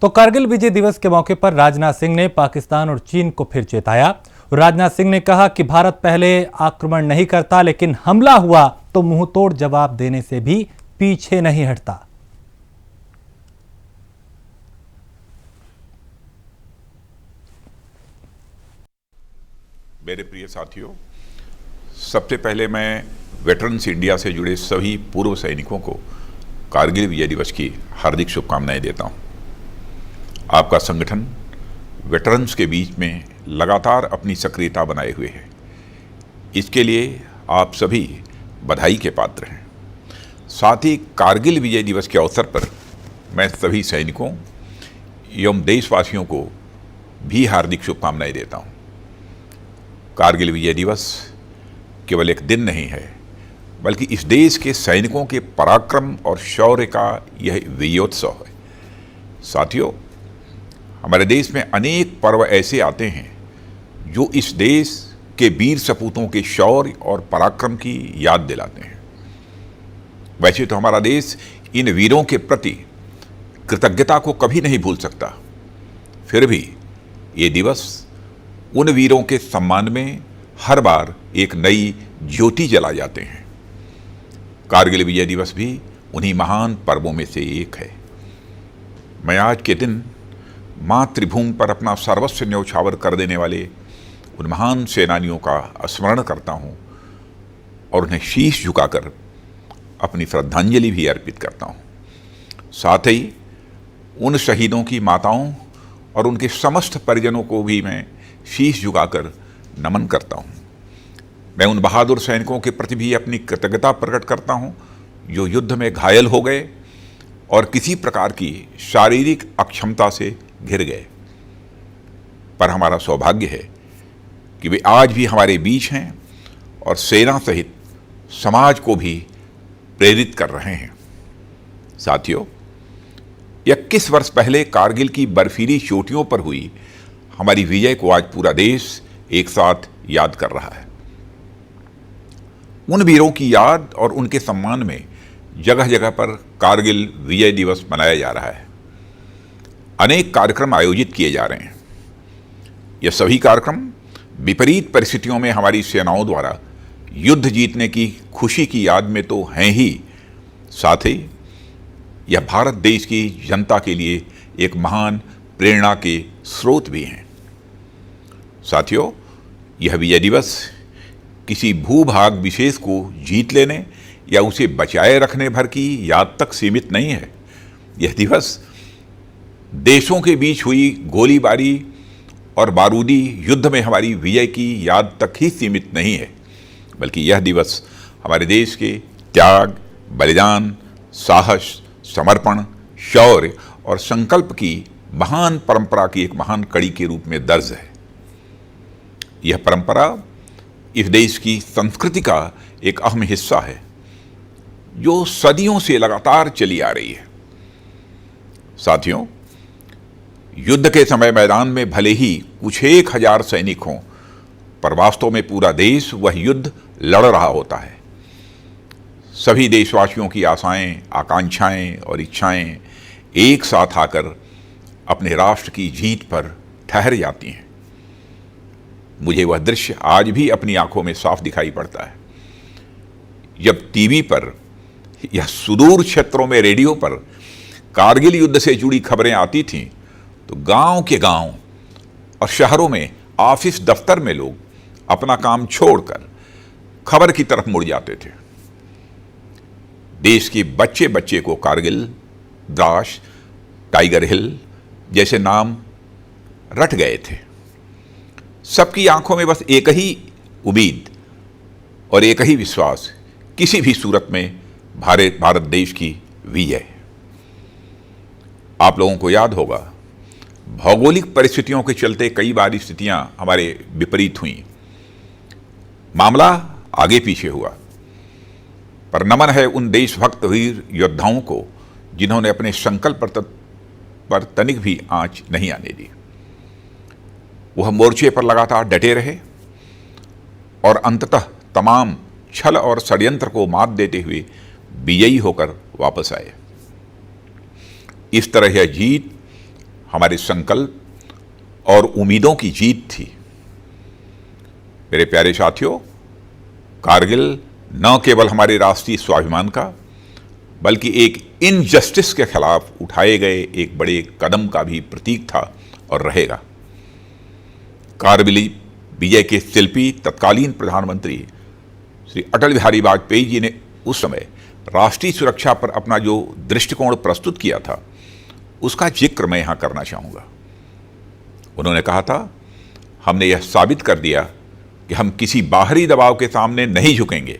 तो कारगिल विजय दिवस के मौके पर राजनाथ सिंह ने पाकिस्तान और चीन को फिर चेताया। राजनाथ सिंह ने कहा कि भारत पहले आक्रमण नहीं करता, लेकिन हमला हुआ तो मुंहतोड़ जवाब देने से भी पीछे नहीं हटता। मेरे प्रिय साथियों, सबसे पहले मैं वेटरन्स इंडिया से जुड़े सभी पूर्व सैनिकों को कारगिल विजय दिवस की हार्दिक शुभकामनाएं देता हूं। आपका संगठन वेटरन्स के बीच में लगातार अपनी सक्रियता बनाए हुए है। इसके लिए आप सभी बधाई के पात्र हैं। साथ ही कारगिल विजय दिवस के अवसर पर मैं सभी सैनिकों एवं देशवासियों को भी हार्दिक शुभकामनाएं देता हूं। कारगिल विजय दिवस केवल एक दिन नहीं है, बल्कि इस देश के सैनिकों के पराक्रम और शौर्य का यह विजयोत्सव है। साथियों, हमारे देश में अनेक पर्व ऐसे आते हैं जो इस देश के वीर सपूतों के शौर्य और पराक्रम की याद दिलाते हैं। वैसे तो हमारा देश इन वीरों के प्रति कृतज्ञता को कभी नहीं भूल सकता, फिर भी ये दिवस उन वीरों के सम्मान में हर बार एक नई ज्योति जला जाते हैं। कारगिल विजय दिवस भी उन्हीं महान पर्वों में से एक है। मैं आज के दिन मातृभूमि पर अपना सर्वस्व न्यौछावर कर देने वाले उन महान सेनानियों का स्मरण करता हूं और उन्हें शीश झुकाकर अपनी श्रद्धांजलि भी अर्पित करता हूं। साथ ही उन शहीदों की माताओं और उनके समस्त परिजनों को भी मैं शीश झुकाकर नमन करता हूं। मैं उन बहादुर सैनिकों के प्रति भी अपनी कृतज्ञता प्रकट करता हूं जो युद्ध में घायल हो गए और किसी प्रकार की शारीरिक अक्षमता से घिर गए। पर हमारा सौभाग्य है कि वे आज भी हमारे बीच हैं और सेना सहित समाज को भी प्रेरित कर रहे हैं। साथियों, 21 वर्ष पहले कारगिल की बर्फीली चोटियों पर हुई हमारी विजय को आज पूरा देश एक साथ याद कर रहा है। उन वीरों की याद और उनके सम्मान में जगह जगह पर कारगिल विजय दिवस मनाया जा रहा है। अनेक कार्यक्रम आयोजित किए जा रहे हैं। यह सभी कार्यक्रम विपरीत परिस्थितियों में हमारी सेनाओं द्वारा युद्ध जीतने की खुशी की याद में तो हैं ही, साथ ही यह भारत देश की जनता के लिए एक महान प्रेरणा के स्रोत भी हैं। साथियों, यह विजय दिवस किसी भूभाग विशेष को जीत लेने या उसे बचाए रखने भर की याद तक सीमित नहीं है। यह दिवस देशों के बीच हुई गोलीबारी और बारूदी युद्ध में हमारी विजय की याद तक ही सीमित नहीं है, बल्कि यह दिवस हमारे देश के त्याग, बलिदान, साहस, समर्पण, शौर्य और संकल्प की महान परंपरा की एक महान कड़ी के रूप में दर्ज है। यह परंपरा इस देश की संस्कृति का एक अहम हिस्सा है जो सदियों से लगातार चली आ रही है। साथियों, युद्ध के समय मैदान में भले ही कुछ 1000 सैनिक हों, पर वास्तव में पूरा देश वह युद्ध लड़ रहा होता है। सभी देशवासियों की आशाएं, आकांक्षाएं और इच्छाएं एक साथ आकर अपने राष्ट्र की जीत पर ठहर जाती हैं। मुझे वह दृश्य आज भी अपनी आंखों में साफ दिखाई पड़ता है। जब टीवी पर या सुदूर क्षेत्रों में रेडियो पर कारगिल युद्ध से जुड़ी खबरें आती थीं, तो गांव के गांव और शहरों में ऑफिस दफ्तर में लोग अपना काम छोड़कर खबर की तरफ मुड़ जाते थे। देश के बच्चे बच्चे को कारगिल, द्रास, टाइगर हिल जैसे नाम रट गए थे। सबकी आंखों में बस एक ही उम्मीद और एक ही विश्वास, किसी भी सूरत में भारत देश की विजय। आप लोगों को याद होगा, भौगोलिक परिस्थितियों के चलते कई बार स्थितियां हमारे विपरीत हुई, मामला आगे पीछे हुआ, पर नमन है उन देशभक्त वीर योद्धाओं को जिन्होंने अपने संकल्प पर तनिक भी आंच नहीं आने दी। वह मोर्चे पर लगातार डटे रहे और अंततः तमाम छल और षड्यंत्र को मात देते हुए विजयी होकर वापस आए। इस तरह यह जीत हमारे संकल्प और उम्मीदों की जीत थी। मेरे प्यारे साथियों, कारगिल न केवल हमारे राष्ट्रीय स्वाभिमान का बल्कि एक इनजस्टिस के खिलाफ उठाए गए एक बड़े कदम का भी प्रतीक था और रहेगा। कारगिल विजय के शिल्पी तत्कालीन प्रधानमंत्री श्री अटल बिहारी वाजपेयी जी ने उस समय राष्ट्रीय सुरक्षा पर अपना जो दृष्टिकोण प्रस्तुत किया था, उसका जिक्र मैं यहां करना चाहूंगा। उन्होंने कहा था, हमने यह साबित कर दिया कि हम किसी बाहरी दबाव के सामने नहीं झुकेंगे।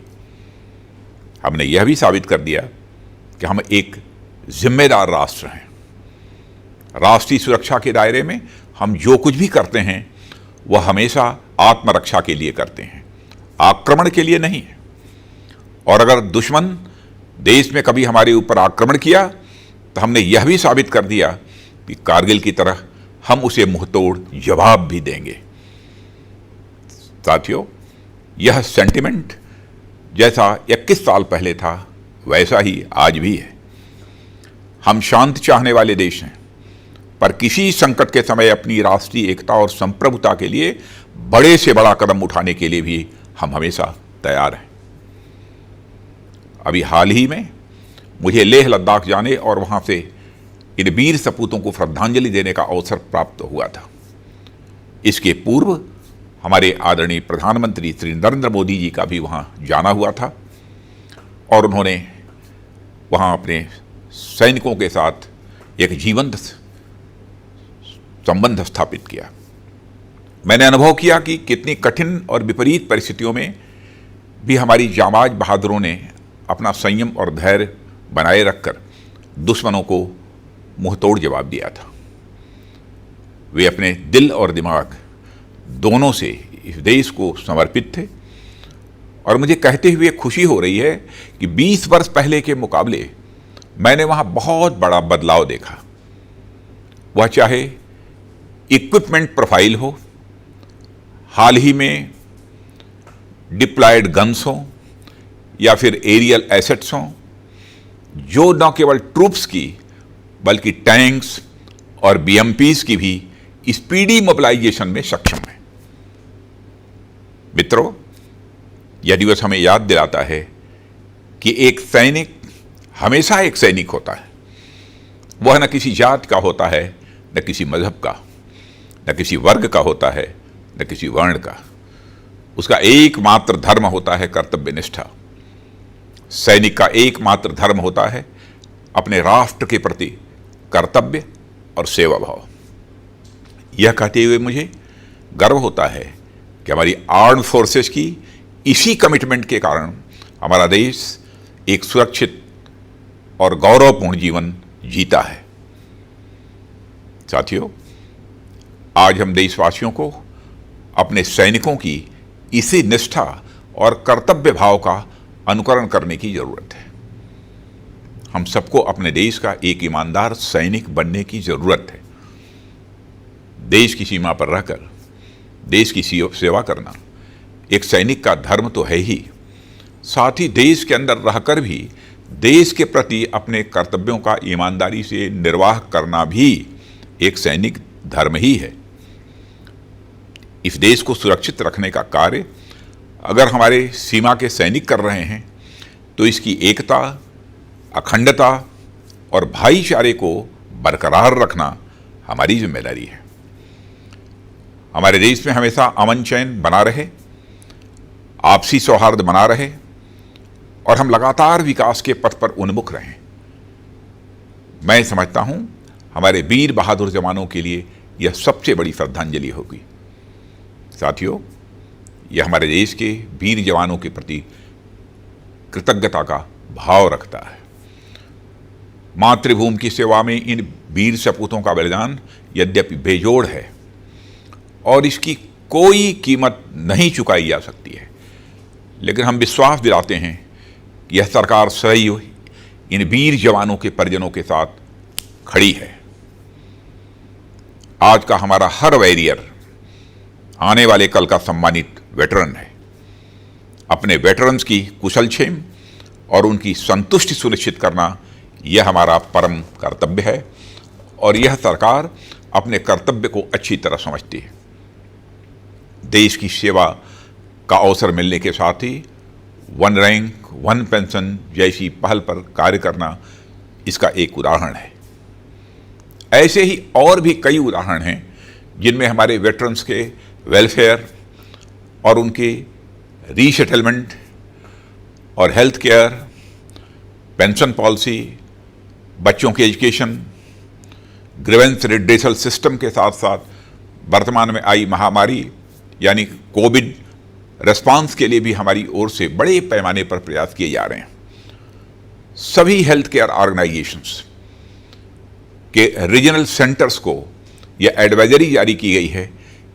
हमने यह भी साबित कर दिया कि हम एक जिम्मेदार राष्ट्र हैं। राष्ट्रीय सुरक्षा के दायरे में हम जो कुछ भी करते हैं वह हमेशा आत्मरक्षा के लिए करते हैं, आक्रमण के लिए नहीं। और अगर दुश्मन देश में कभी हमारे ऊपर आक्रमण किया तो हमने यह भी साबित कर दिया कि कारगिल की तरह हम उसे मुंहतोड़ जवाब भी देंगे। साथियों, यह सेंटिमेंट जैसा 21 साल पहले था वैसा ही आज भी है। हम शांत चाहने वाले देश हैं, पर किसी संकट के समय अपनी राष्ट्रीय एकता और संप्रभुता के लिए बड़े से बड़ा कदम उठाने के लिए भी हम हमेशा तैयार हैं। अभी हाल ही में मुझे लेह लद्दाख जाने और वहां से इन वीर सपूतों को श्रद्धांजलि देने का अवसर प्राप्त हुआ था। इसके पूर्व हमारे आदरणीय प्रधानमंत्री श्री नरेंद्र मोदी जी का भी वहां जाना हुआ था और उन्होंने वहां अपने सैनिकों के साथ एक जीवंत संबंध स्थापित किया। मैंने अनुभव किया कि कितनी कठिन और विपरीत परिस्थितियों में भी हमारी जांबाज बहादुरों ने अपना संयम और धैर्य बनाए रखकर दुश्मनों को मुंहतोड़ जवाब दिया था। वे अपने दिल और दिमाग दोनों से इस देश को समर्पित थे और मुझे कहते हुए खुशी हो रही है कि 20 वर्ष पहले के मुकाबले मैंने वहां बहुत बड़ा बदलाव देखा। वह चाहे इक्विपमेंट प्रोफाइल हो, हाल ही में डिप्लॉयड गन्स हों या फिर एरियल एसेट्स हों, जो न केवल ट्रूप्स की बल्कि टैंक्स और बीएमपीज की भी स्पीडी मोबिलाइजेशन में सक्षम है। मित्रों, यह दिवस हमें याद दिलाता है कि एक सैनिक हमेशा एक सैनिक होता है। वह न किसी जात का होता है, न किसी मजहब का, न किसी वर्ग का होता है, न किसी वर्ण का। उसका एकमात्र धर्म होता है कर्तव्यनिष्ठा। सैनिक का एकमात्र धर्म होता है अपने राष्ट्र के प्रति कर्तव्य और सेवा भाव। यह कहते हुए मुझे गर्व होता है कि हमारी आर्म्ड फोर्सेस की इसी कमिटमेंट के कारण हमारा देश एक सुरक्षित और गौरवपूर्ण जीवन जीता है। साथियों, आज हम देशवासियों को अपने सैनिकों की इसी निष्ठा और कर्तव्य भाव का अनुकरण करने की जरूरत है। हम सबको अपने देश का एक ईमानदार सैनिक बनने की जरूरत है। देश की सीमा पर रहकर देश की सेवा करना एक सैनिक का धर्म तो है ही, साथ ही देश के अंदर रहकर भी देश के प्रति अपने कर्तव्यों का ईमानदारी से निर्वाह करना भी एक सैनिक धर्म ही है। इस देश को सुरक्षित रखने का कार्य अगर हमारे सीमा के सैनिक कर रहे हैं तो इसकी एकता, अखंडता और भाईचारे को बरकरार रखना हमारी जिम्मेदारी है। हमारे देश में हमेशा अमन चैन बना रहे, आपसी सौहार्द बना रहे और हम लगातार विकास के पथ पर उन्मुख रहें। मैं समझता हूं हमारे वीर बहादुर जवानों के लिए यह सबसे बड़ी श्रद्धांजलि होगी। साथियों, यह हमारे देश के वीर जवानों के प्रति कृतज्ञता का भाव रखता है। मातृभूमि की सेवा में इन वीर सपूतों का बलिदान यद्यपि बेजोड़ है और इसकी कोई कीमत नहीं चुकाई जा सकती है, लेकिन हम विश्वास दिलाते हैं कि यह सरकार सदैव इन वीर जवानों के परिजनों के साथ खड़ी है। आज का हमारा हर वॉरियर आने वाले कल का सम्मानित वेटरन है। अपने वेटरन्स की कुशलक्षेम और उनकी संतुष्टि सुनिश्चित करना यह हमारा परम कर्तव्य है और यह सरकार अपने कर्तव्य को अच्छी तरह समझती है। देश की सेवा का अवसर मिलने के साथ ही वन रैंक वन पेंशन जैसी पहल पर कार्य करना इसका एक उदाहरण है। ऐसे ही और भी कई उदाहरण हैं जिनमें हमारे वेटरन्स के वेलफेयर और उनके रीसेटलमेंट और हेल्थ केयर, पेंशन पॉलिसी, बच्चों के एजुकेशन, ग्रीवेंस रिड्रेसल सिस्टम के साथ साथ वर्तमान में आई महामारी यानी कोविड रेस्पॉन्स के लिए भी हमारी ओर से बड़े पैमाने पर प्रयास किए जा रहे हैं। सभी हेल्थ केयर ऑर्गेनाइजेशंस के रीजनल सेंटर्स को यह एडवाइजरी जारी की गई है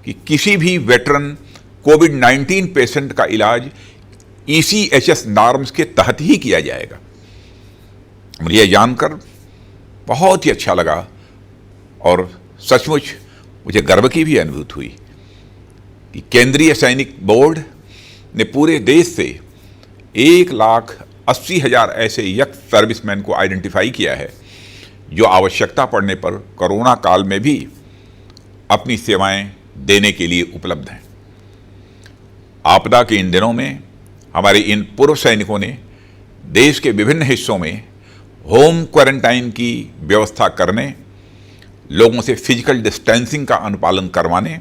कि किसी भी वेटरन कोविड-19 पेशेंट का इलाज ECHS नॉर्म्स के तहत ही किया जाएगा। मुझे यह जानकर बहुत ही अच्छा लगा और सचमुच मुझे गर्व की भी अनुभूति हुई कि केंद्रीय सैनिक बोर्ड ने पूरे देश से 1,80,000 ऐसे यंग सर्विसमैन को आइडेंटिफाई किया है जो आवश्यकता पड़ने पर कोरोना काल में भी अपनी सेवाएं देने के लिए उपलब्ध हैं। आपदा के इन दिनों में हमारे इन पूर्व सैनिकों ने देश के विभिन्न हिस्सों में होम क्वारंटाइन की व्यवस्था करने, लोगों से फिजिकल डिस्टेंसिंग का अनुपालन करवाने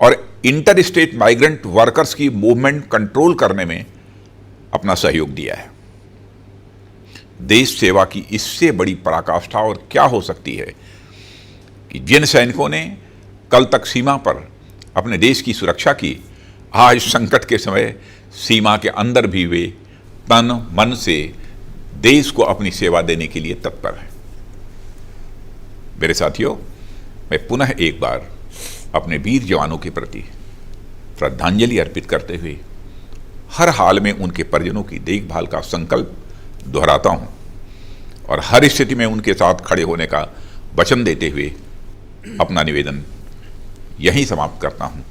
और इंटर स्टेट माइग्रेंट वर्कर्स की मूवमेंट कंट्रोल करने में अपना सहयोग दिया है। देश सेवा की इससे बड़ी पराकाष्ठा और क्या हो सकती है कि जिन सैनिकों ने कल तक सीमा पर अपने देश की सुरक्षा की, आज संकट के समय सीमा के अंदर भी वे तन मन से देश को अपनी सेवा देने के लिए तत्पर हैं। मेरे साथियों, मैं पुनः एक बार अपने वीर जवानों के प्रति श्रद्धांजलि अर्पित करते हुए हर हाल में उनके परिजनों की देखभाल का संकल्प दोहराता हूं और हर स्थिति में उनके साथ खड़े होने का वचन देते हुए अपना निवेदन यहीं समाप्त करता हूं।